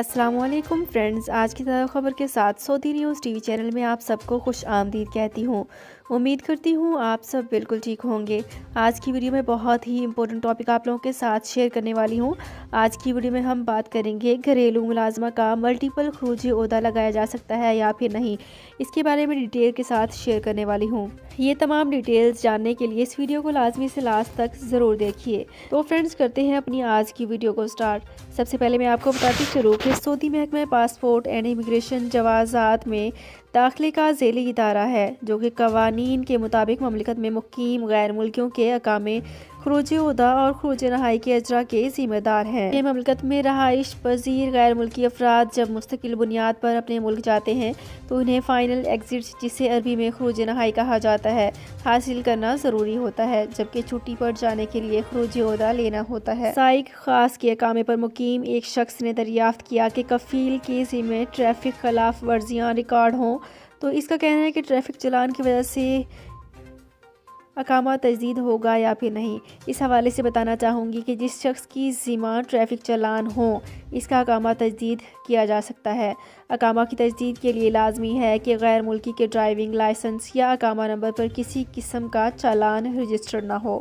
अस्सलाम वालेकुम फ्रेंड्स, आज की ताज़ा खबर के साथ सऊदी न्यूज़ टीवी चैनल में आप सबको खुश आमदीद कहती हूँ। उम्मीद करती हूँ आप सब बिल्कुल ठीक होंगे। आज की वीडियो में बहुत ही इंपॉर्टेंट टॉपिक आप लोगों के साथ शेयर करने वाली हूँ। आज की वीडियो में हम बात करेंगे घरेलू मुलाजमा का मल्टीपल खरूजी ओहदा लगाया जा सकता है या फिर नहीं, इसके बारे में डिटेल के साथ शेयर करने वाली हूँ। ये तमाम डिटेल्स जानने के लिए इस वीडियो को लाजमी से लास्ट तक ज़रूर देखिए। तो फ्रेंड्स, करते हैं अपनी आज की वीडियो को स्टार्ट। सबसे पहले मैं आपको बताती चलूँ कि सऊदी महकमा पासपोर्ट एंड इमिग्रेशन जवाज़ात में दाखिले का ज़ेली इदारा है, जो कि कवानीन के मुताबिक ममलिकत में मुकीम गैर मुल्कियों के अकामे खरूज ओहदा और खरूज नहाई के अजरा के ज़िम्मेदार हैं। ये ममलिकत में रहाइश पजीर गैर मुल्की अफराद जब मुस्तकिल बुनियाद पर अपने मुल्क जाते हैं तो उन्हें फ़ाइनल एग्जिट, जिसे अरबी में खरूज नहाई कहा जाता है, हासिल करना ज़रूरी होता है, जबकि छुट्टी पर जाने के लिए खरूज ओहदा लेना होता है। साइक खास के अकामे पर मुकीम एक शख्स ने दरियाफ्त किया कि कफील के ज़िम्मे ट्रैफिक खिलाफ वर्जियाँ रिकॉर्ड हों, तो इसका कहना है कि ट्रैफिक चालान की वजह से अकामा तजदीद होगा या फिर नहीं। इस हवाले से बताना चाहूँगी कि जिस शख्स की ज़िम्मा ट्रैफिक चालान हो, इसका अकामा तजदीद किया जा सकता है। अकामा की तजदीद के लिए लाजमी है कि गैर मुल्की के ड्राइविंग लाइसेंस या अकामा नंबर पर किसी किस्म का चालान रजिस्टर्ड ना हो।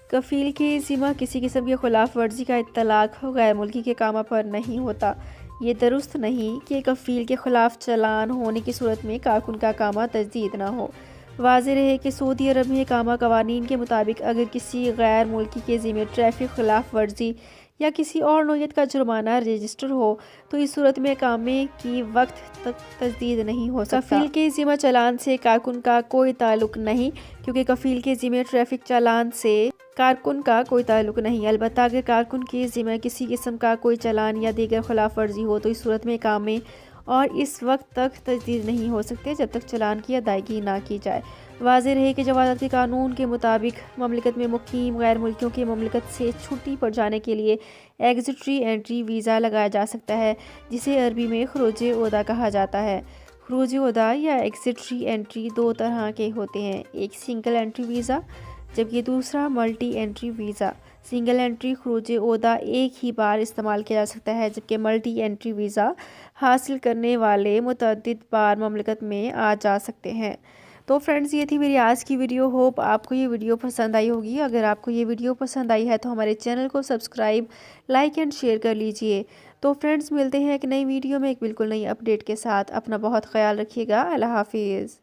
कफील के ज़िम्मा किसी किस्म की खिलाफ वर्जी का इत्तलाक गैर मुल्की के अकामा पर नहीं होता। ये दुरुस्त नहीं कि कफील के खिलाफ चालान होने की सूरत में कारकुन का अकामा तजदीद ना हो। वाज़ेह रहे कि सऊदी अरब में अकामा कवानीन के मुताबिक अगर किसी गैर मुल्की के ज़िम्मे ट्रैफिक खिलाफ वर्जी या किसी और नौयत का जुर्माना रजिस्टर हो, तो इस सूरत में अकामे की वक्त तक तजदीद नहीं हो सकता। कफील के ज़िम्मा चालान से कारकुन का कोई ताल्लुक नहीं, क्योंकि कफील के ज़िम्मे ट्रैफिक चालान से कारकुन का कोई ताल्लुक नहीं। अलबत्ता अगर कारकुन के ज़िम्मे किसी किस्म का कोई चालान या दीगर खिलाफ वर्जी हो, तो इस सूरत में अकामे और इस वक्त तक तजदीद नहीं हो सकते जब तक चालान की अदायगी ना की जाए। वाज़ेह रहे कि जवाज़ात के कानून के मुताबिक ममलिकत में मुकीम गैर मुल्कियों की ममलिकत से छुट्टी पर जाने के लिए एग्जिटरी एंट्री वीज़ा लगाया जा सकता है, जिसे अरबी में खरूज ओहदा कहा जाता है। खरूज ओहदा या एग्जिटरी एंट्री दो तरह के होते हैं, एक सिंगल एंट्री वीज़ा जबकि दूसरा multi entry visa. Single entry खरूज ओहदा एक ही बार इस्तेमाल किया जा सकता है, जबकि मल्टी एंट्री वीज़ा हासिल करने वाले मुतअद्दिद बार ममलिकत में आ जा सकते हैं। तो फ्रेंड्स, ये थी मेरी आज की वीडियो। होप आपको ये वीडियो पसंद आई होगी। अगर आपको ये वीडियो पसंद आई है तो हमारे चैनल को सब्सक्राइब, लाइक एंड शेयर कर लीजिए। तो फ्रेंड्स, मिलते हैं एक नई वीडियो में एक बिल्कुल नई अपडेट के साथ। अपना बहुत ख्याल रखिएगा। अल्लाह हाफिज़।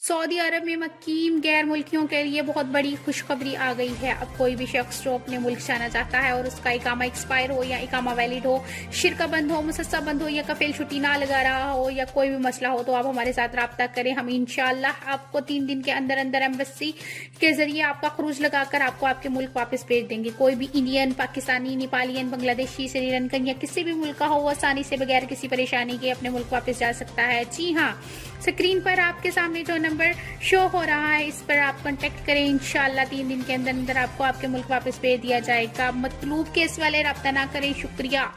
सऊदी अरब में मुकीम गैर मुल्कियों के लिए बहुत बड़ी खुशखबरी आ गई है। अब कोई भी शख्स जो अपने मुल्क जाना चाहता है और उसका इकामा एक्सपायर हो या इकामा वैलिड हो, शिरका बंद हो, मुसस्सा बंद हो या कफील छुट्टी ना लगा रहा हो या कोई भी मसला हो, तो आप हमारे साथ रब्ता करें। हम इंशाल्लाह आपको 3 दिन के अंदर अंदर एम्बेसी के जरिए आपका खरूज लगाकर आपको आपके मुल्क वापस भेज देंगे। कोई भी इंडियन, पाकिस्तानी, नेपालियन, बांग्लादेशी, श्रीलंकन या किसी भी मुल्क का हो, आसानी से बगैर किसी परेशानी के अपने मुल्क वापस जा सकता है। जी हाँ, स्क्रीन पर आपके सामने जो नंबर शो हो रहा है, इस पर आप कांटेक्ट करें। इंशाल्लाह 3 दिन के अंदर अंदर आपको आपके मुल्क वापस भेज दिया जाएगा। मतलूब केस वाले रब्ता ना करें। शुक्रिया।